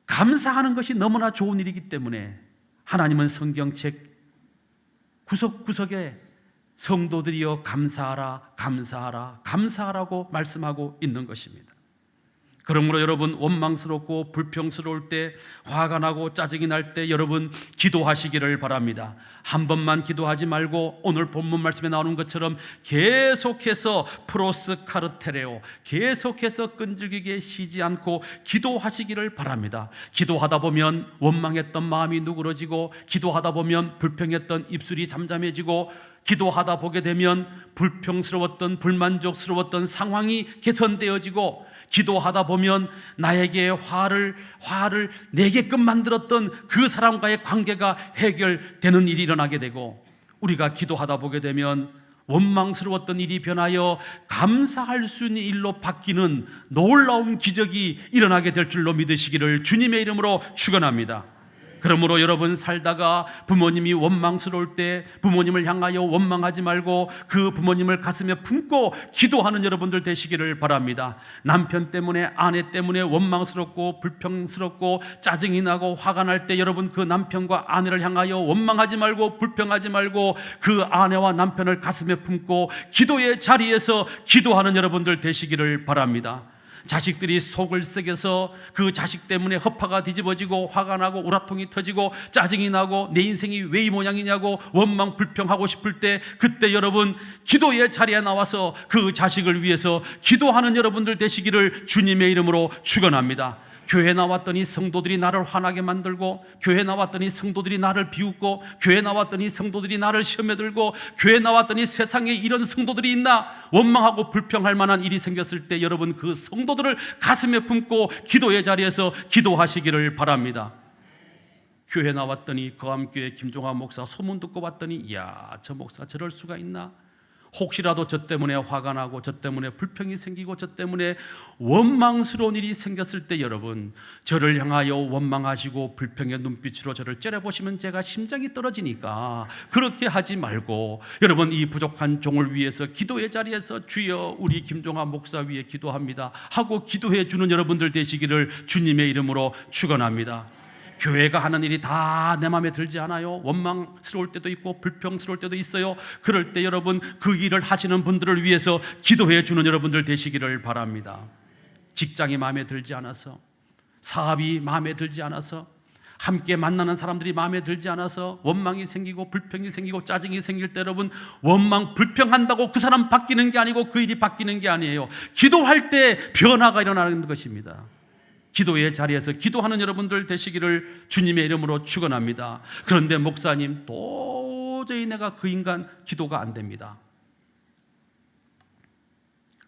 감사하는 것이 너무나 좋은 일이기 때문에 하나님은 성경책 구석구석에 성도들이여 감사하라, 감사하라, 감사하라고 말씀하고 있는 것입니다. 그러므로 여러분, 원망스럽고 불평스러울 때, 화가 나고 짜증이 날 때 여러분 기도하시기를 바랍니다. 한 번만 기도하지 말고 오늘 본문 말씀에 나오는 것처럼 계속해서 프로스 카르테레오, 계속해서 끈질기게 쉬지 않고 기도하시기를 바랍니다. 기도하다 보면 원망했던 마음이 누그러지고, 기도하다 보면 불평했던 입술이 잠잠해지고, 기도하다 보게 되면 불평스러웠던, 불만족스러웠던 상황이 개선되어지고, 기도하다 보면 나에게 화를 내게끔 만들었던 그 사람과의 관계가 해결되는 일이 일어나게 되고, 우리가 기도하다 보게 되면 원망스러웠던 일이 변하여 감사할 수 있는 일로 바뀌는 놀라운 기적이 일어나게 될 줄로 믿으시기를 주님의 이름으로 축원합니다. 그러므로 여러분 살다가 부모님이 원망스러울 때 부모님을 향하여 원망하지 말고 그 부모님을 가슴에 품고 기도하는 여러분들 되시기를 바랍니다. 남편 때문에, 아내 때문에 원망스럽고 불평스럽고 짜증이 나고 화가 날 때 여러분 그 남편과 아내를 향하여 원망하지 말고 불평하지 말고 그 아내와 남편을 가슴에 품고 기도의 자리에서 기도하는 여러분들 되시기를 바랍니다. 자식들이 속을 썩여서 그 자식 때문에 허파가 뒤집어지고 화가 나고 우라통이 터지고 짜증이 나고 내 인생이 왜 이 모양이냐고 원망 불평하고 싶을 때, 그때 여러분 기도의 자리에 나와서 그 자식을 위해서 기도하는 여러분들 되시기를 주님의 이름으로 축원합니다. 교회 나왔더니 성도들이 나를 화나게 만들고, 교회 나왔더니 성도들이 나를 비웃고, 교회 나왔더니 성도들이 나를 시험에 들고, 교회 나왔더니 세상에 이런 성도들이 있나 원망하고 불평할 만한 일이 생겼을 때 여러분 그 성도들을 가슴에 품고 기도의 자리에서 기도하시기를 바랍니다. 교회 나왔더니 거암교회 김종환 목사 소문 듣고 봤더니 이야, 저 목사 저럴 수가 있나? 혹시라도 저 때문에 화가 나고 저 때문에 불평이 생기고 저 때문에 원망스러운 일이 생겼을 때 여러분 저를 향하여 원망하시고 불평의 눈빛으로 저를 째려보시면 제가 심장이 떨어지니까 그렇게 하지 말고 여러분 이 부족한 종을 위해서 기도의 자리에서 주여 우리 김종환 목사 위에 기도합니다 하고 기도해 주는 여러분들 되시기를 주님의 이름으로 축원합니다. 교회가 하는 일이 다 내 마음에 들지 않아요. 원망스러울 때도 있고 불평스러울 때도 있어요. 그럴 때 여러분 그 일을 하시는 분들을 위해서 기도해 주는 여러분들 되시기를 바랍니다. 직장이 마음에 들지 않아서, 사업이 마음에 들지 않아서, 함께 만나는 사람들이 마음에 들지 않아서 원망이 생기고 불평이 생기고 짜증이 생길 때 여러분 원망 불평한다고 그 사람 바뀌는 게 아니고 그 일이 바뀌는 게 아니에요. 기도할 때 변화가 일어나는 것입니다. 기도의 자리에서 기도하는 여러분들 되시기를 주님의 이름으로 축원합니다. 그런데 목사님 도저히 내가 그 인간 기도가 안 됩니다.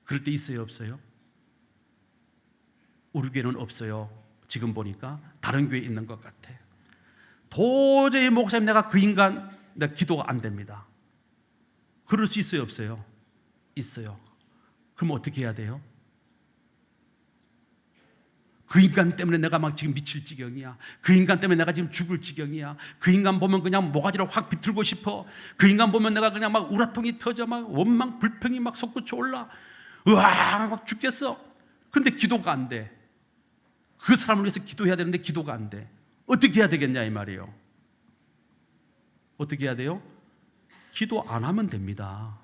그럴 때 있어요, 없어요? 우리 교회는 없어요. 지금 보니까 다른 교회에 있는 것 같아. 도저히 목사님 내가 그 인간 내가 기도가 안 됩니다. 그럴 수 있어요, 없어요? 있어요. 그럼 어떻게 해야 돼요? 그 인간 때문에 내가 막 지금 미칠 지경이야. 그 인간 때문에 내가 지금 죽을 지경이야. 그 인간 보면 그냥 모가지를 확 비틀고 싶어. 그 인간 보면 내가 그냥 막 우라통이 터져, 막 원망 불평이 막 솟구쳐 올라. 으아, 막 죽겠어. 근데 기도가 안 돼. 그 사람을 위해서 기도해야 되는데 기도가 안 돼. 어떻게 해야 되겠냐 이 말이에요. 어떻게 해야 돼요? 기도 안 하면 됩니다.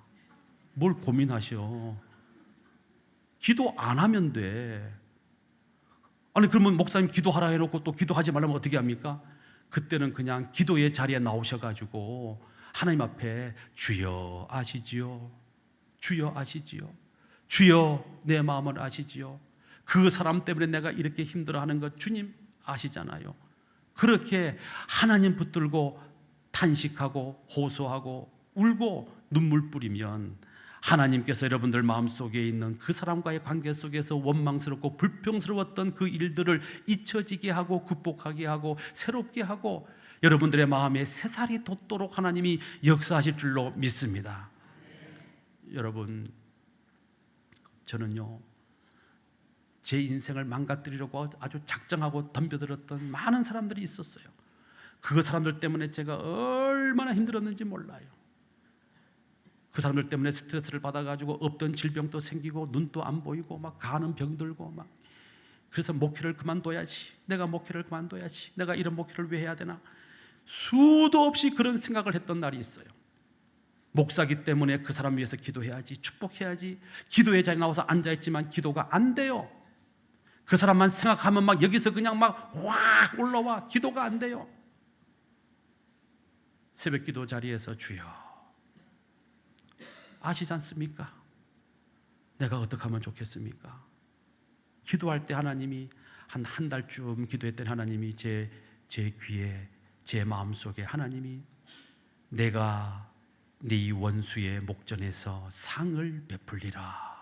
뭘 고민하셔. 기도 안 하면 돼. 아니 그러면 목사님 기도하라 해놓고 또 기도하지 말라면 어떻게 합니까? 그때는 그냥 기도의 자리에 나오셔가지고 하나님 앞에 주여 아시지요? 주여 아시지요? 주여 내 마음을 아시지요? 그 사람 때문에 내가 이렇게 힘들어하는 것 주님 아시잖아요. 그렇게 하나님 붙들고 탄식하고 호소하고 울고 눈물 뿌리면 하나님께서 여러분들 마음속에 있는 그 사람과의 관계 속에서 원망스럽고 불평스러웠던 그 일들을 잊혀지게 하고 극복하게 하고 새롭게 하고 여러분들의 마음에 새살이 돋도록 하나님이 역사하실 줄로 믿습니다. 여러분, 저는요 제 인생을 망가뜨리려고 아주 작정하고 덤벼들었던 많은 사람들이 있었어요. 그 사람들 때문에 제가 얼마나 힘들었는지 몰라요. 그 사람들 때문에 스트레스를 받아가지고 없던 질병도 생기고 눈도 안 보이고 막 가는 병들고 막 그래서 목회를 그만둬야지, 내가 목회를 그만둬야지, 내가 이런 목회를 왜 해야 되나, 수도 없이 그런 생각을 했던 날이 있어요. 목사기 때문에 그 사람 위해서 기도해야지, 축복해야지, 기도의 자리에 나와서 앉아있지만 기도가 안 돼요. 그 사람만 생각하면 막 여기서 그냥 막 확 올라와, 기도가 안 돼요. 새벽 기도 자리에서 주여 아시지 않습니까? 내가 어떻게 하면 좋겠습니까? 기도할 때 하나님이 한 달쯤 기도했던 하나님이 제 귀에, 제 마음속에 하나님이 내가 네 원수의 목전에서 상을 베풀리라,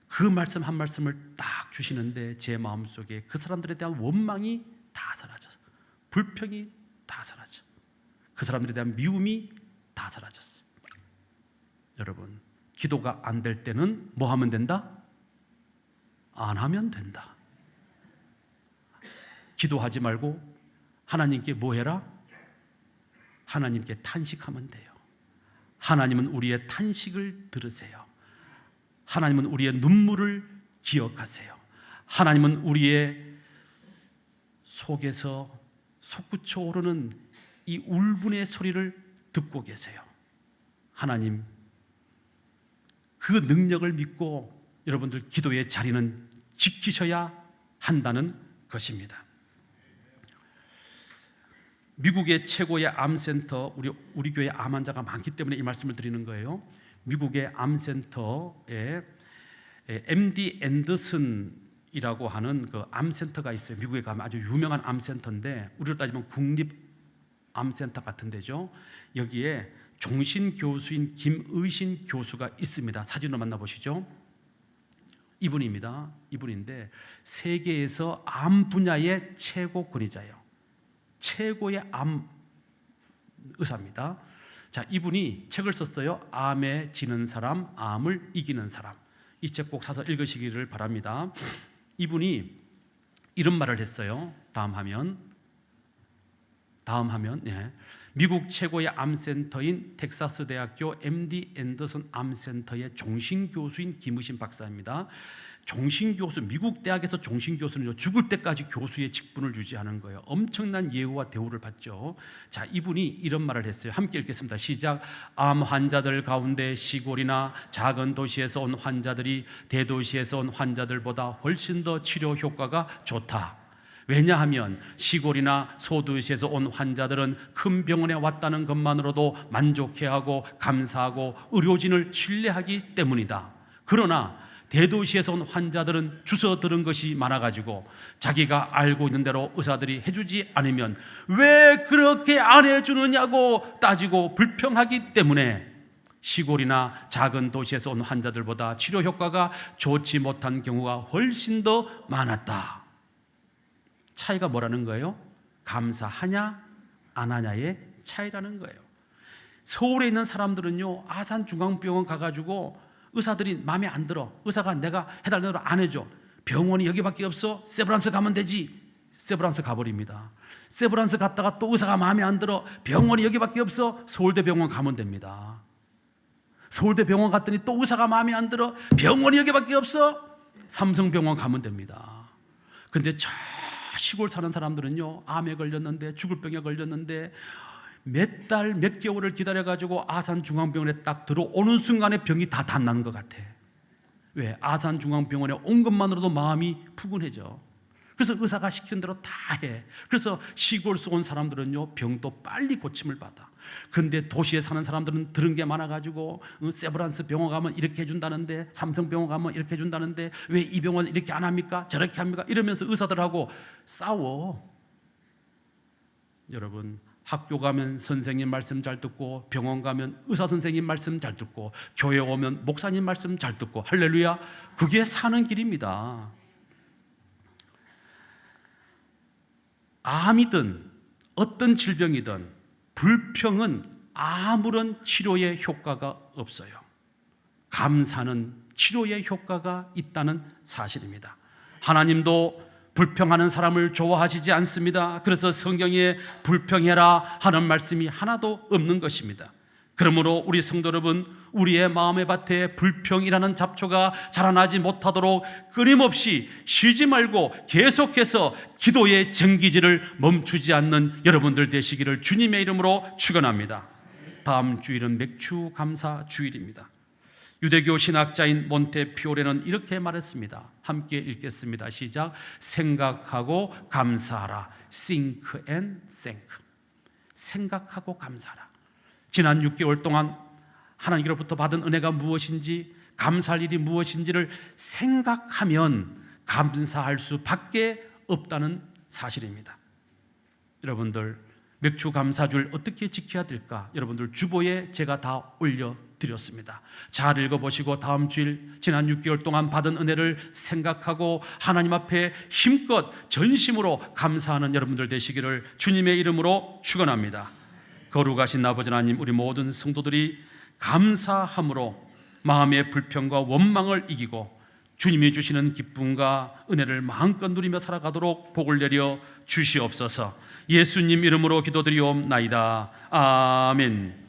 그 말씀 한 말씀을 딱 주시는데 제 마음속에 그 사람들에 대한 원망이 다 사라져, 불평이 다 사라져, 그 사람들에 대한 미움이 다 사라졌어요. 여러분, 기도가 안 될 때는 뭐 하면 된다? 안 하면 된다. 기도하지 말고 하나님께 뭐 해라? 하나님께 탄식하면 돼요. 하나님은 우리의 탄식을 들으세요. 하나님은 우리의 눈물을 기억하세요. 하나님은 우리의 속에서 솟구쳐 오르는 이 울분의 소리를 듣고 계세요. 하나님, 그 능력을 믿고 여러분들 기도의 자리는 지키셔야 한다는 것입니다. 미국의 최고의 암센터, 우리 교회 암 환자가 많기 때문에 이 말씀을 드리는 거예요. 미국의 암센터에 MD 앤더슨이라고 하는 그 암센터가 있어요. 미국에 가면 아주 유명한 암센터인데 우리로 따지면 국립 암센터 같은 데죠. 여기에 종신교수인 김의신 교수가 있습니다. 사진으로 만나보시죠. 이분입니다. 이분인데 세계에서 암 분야의 최고 권위자예요. 최고의 암 의사입니다. 자, 이분이 책을 썼어요. 암에 지는 사람, 암을 이기는 사람. 이 책 꼭 사서 읽으시기를 바랍니다. 이분이 이런 말을 했어요. 다음 화면. 예. 미국 최고의 암센터인 텍사스 대학교 MD 앤더슨 암센터의 종신교수인 김의신 박사입니다. 종신교수, 미국 대학에서 종신교수는 죽을 때까지 교수의 직분을 유지하는 거예요. 엄청난 예우와 대우를 받죠. 자, 이분이 이런 말을 했어요. 함께 읽겠습니다. 시작. 암 환자들 가운데 시골이나 작은 도시에서 온 환자들이 대도시에서 온 환자들보다 훨씬 더 치료 효과가 좋다. 왜냐하면 시골이나 소도시에서 온 환자들은 큰 병원에 왔다는 것만으로도 만족해하고 감사하고 의료진을 신뢰하기 때문이다. 그러나 대도시에서 온 환자들은 주워 들은 것이 많아가지고 자기가 알고 있는 대로 의사들이 해주지 않으면 왜 그렇게 안 해주느냐고 따지고 불평하기 때문에 시골이나 작은 도시에서 온 환자들보다 치료 효과가 좋지 못한 경우가 훨씬 더 많았다. 차이가 뭐라는 거예요? 감사하냐 안 하냐의 차이라는 거예요. 서울에 있는 사람들은요, 아산중앙병원 가가지고 의사들이 마음에 안 들어, 의사가 내가 해달라는 대로 안 해줘, 병원이 여기밖에 없어, 세브란스 가면 되지, 세브란스 가버립니다. 세브란스 갔다가 또 의사가 마음에 안 들어, 병원이 여기밖에 없어, 서울대병원 가면 됩니다. 서울대병원 갔더니 또 의사가 마음에 안 들어, 병원이 여기밖에 없어, 삼성병원 가면 됩니다. 근데 저 시골 사는 사람들은요, 암에 걸렸는데, 죽을 병에 걸렸는데 몇 달, 몇 개월을 기다려가지고 아산중앙병원에 딱 들어오는 순간에 병이 다 낫는 것 같아. 왜? 아산중앙병원에 온 것만으로도 마음이 푸근해져. 그래서 의사가 시키는 대로 다 해. 그래서 시골에서 온 사람들은요, 병도 빨리 고침을 받아. 근데 도시에 사는 사람들은 들은 게 많아가지고 세브란스 병원 가면 이렇게 해준다는데, 삼성병원 가면 이렇게 해준다는데 왜 이 병원 이렇게 안 합니까? 저렇게 합니까? 이러면서 의사들하고 싸워. 여러분, 학교 가면 선생님 말씀 잘 듣고, 병원 가면 의사 선생님 말씀 잘 듣고, 교회 오면 목사님 말씀 잘 듣고, 할렐루야. 그게 사는 길입니다. 암이든 어떤 질병이든 불평은 아무런 치료의 효과가 없어요. 감사는 치료의 효과가 있다는 사실입니다. 하나님도 불평하는 사람을 좋아하시지 않습니다. 그래서 성경에 불평해라 하는 말씀이 하나도 없는 것입니다. 그러므로 우리 성도 여러분, 우리의 마음의 밭에 불평이라는 잡초가 자라나지 못하도록 끊임없이 쉬지 말고 계속해서 기도의 정기질을 멈추지 않는 여러분들 되시기를 주님의 이름으로 축원합니다. 다음 주일은 맥주 감사 주일입니다. 유대교 신학자인 몬테피오레는 이렇게 말했습니다. 함께 읽겠습니다. 시작. 생각하고 감사하라. Think and thank. 생각하고 감사하라. 지난 6개월 동안 하나님께로부터 받은 은혜가 무엇인지, 감사할 일이 무엇인지를 생각하면 감사할 수밖에 없다는 사실입니다. 여러분들, 맥주 감사주를 어떻게 지켜야 될까? 여러분들 주보에 제가 다 올려드렸습니다. 잘 읽어보시고 다음 주일 지난 6개월 동안 받은 은혜를 생각하고 하나님 앞에 힘껏 전심으로 감사하는 여러분들 되시기를 주님의 이름으로 축원합니다. 거룩하신 아버지 하나님, 우리 모든 성도들이 감사함으로 마음의 불평과 원망을 이기고 주님이 주시는 기쁨과 은혜를 마음껏 누리며 살아가도록 복을 내려 주시옵소서. 예수님 이름으로 기도드리옵나이다. 아멘.